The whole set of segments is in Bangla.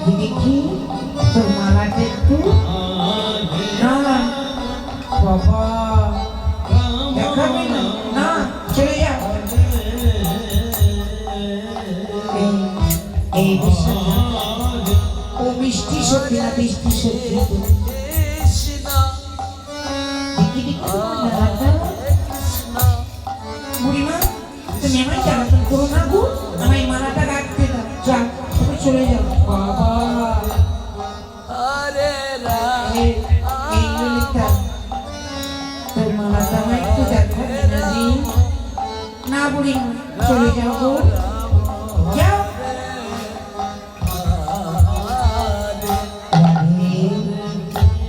দেখি দেখি তোর মালাটা একটু না বাবা দেখাবি না না চলে যা এই ও মিষ্টি সত্যি না মিষ্টি সত্যি দেখি দেখি বুড়িমা তুমি আমায় জ্বালাতন করো না গো আমায় মালাটা রাখতে দাও যা তুমি চলে যাও বাবা এই ললিতা তোর মালাটা আমায় একটু দেখাবে না জি না বুড়িমা চলে যাও গো যাও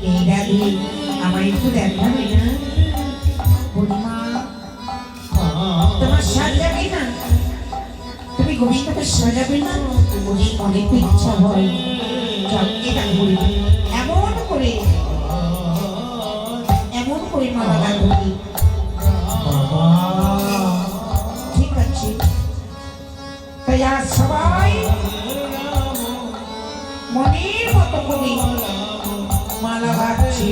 এই দাদি আমায় একটু দেখাবে না বুড়িমা তোমার সাজাবে না তুমি গোবিন্দকে সাজাবে না ওই অনেক ইচ্ছা হয় এটা বলি এমন করে মালা লাগবে ঠিক আছে তাই আজ সবাই মনের মতো করে মালা বাঁধছে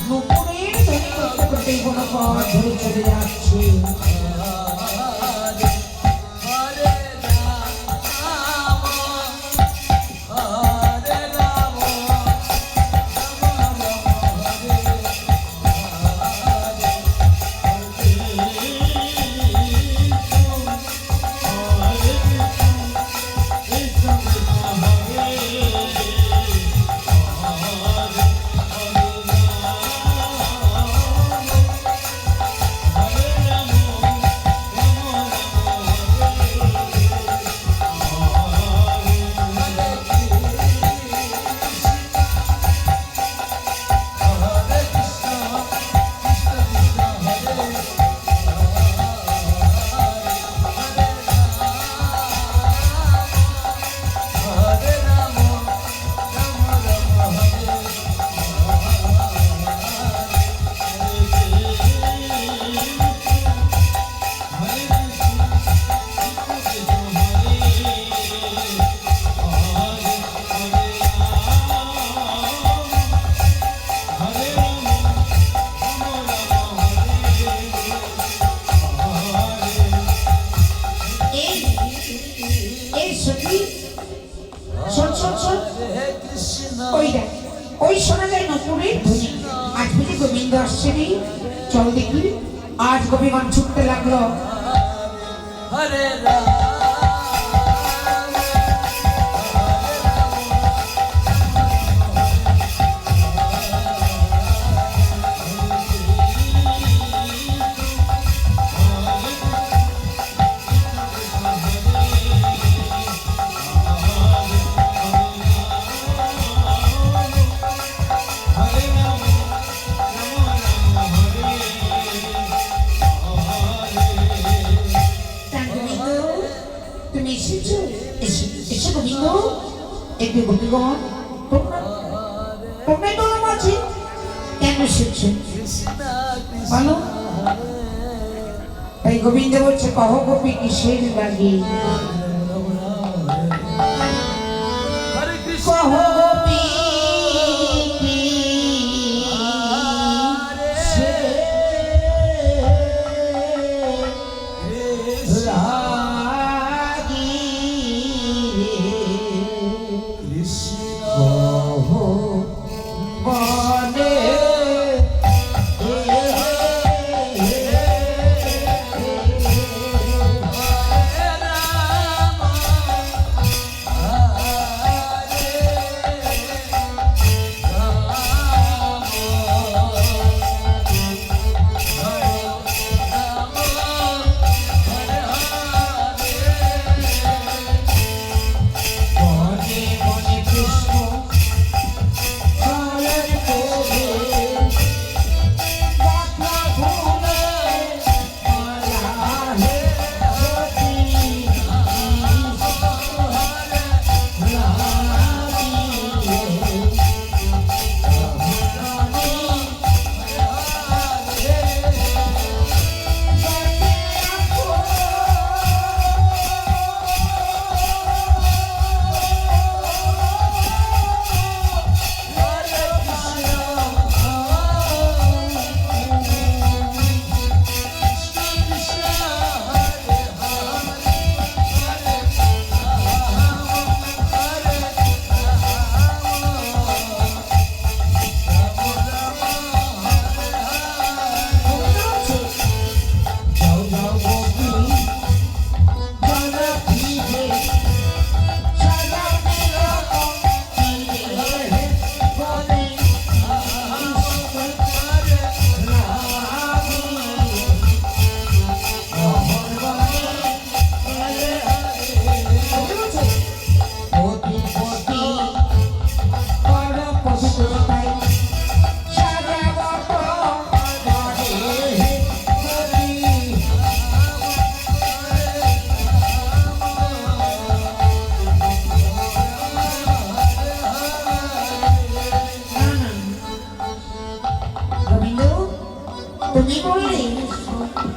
নুপুরের ধ্বনি করতে করতে কোনো পথ ধরে চলে যাচ্ছে ওই শোনা যায় নপুরের ধ্বনি আজ বুঝি গোবিন্দ আসছে রে চল দেখি আজ গোপীগণ ছুটতে লাগলো হরে রাম গোপীগণ তোমরা তো মাঝে কেন এসেছো বলো তাই গোবিন্দ বলছে কহ গোপী কিসের লাগে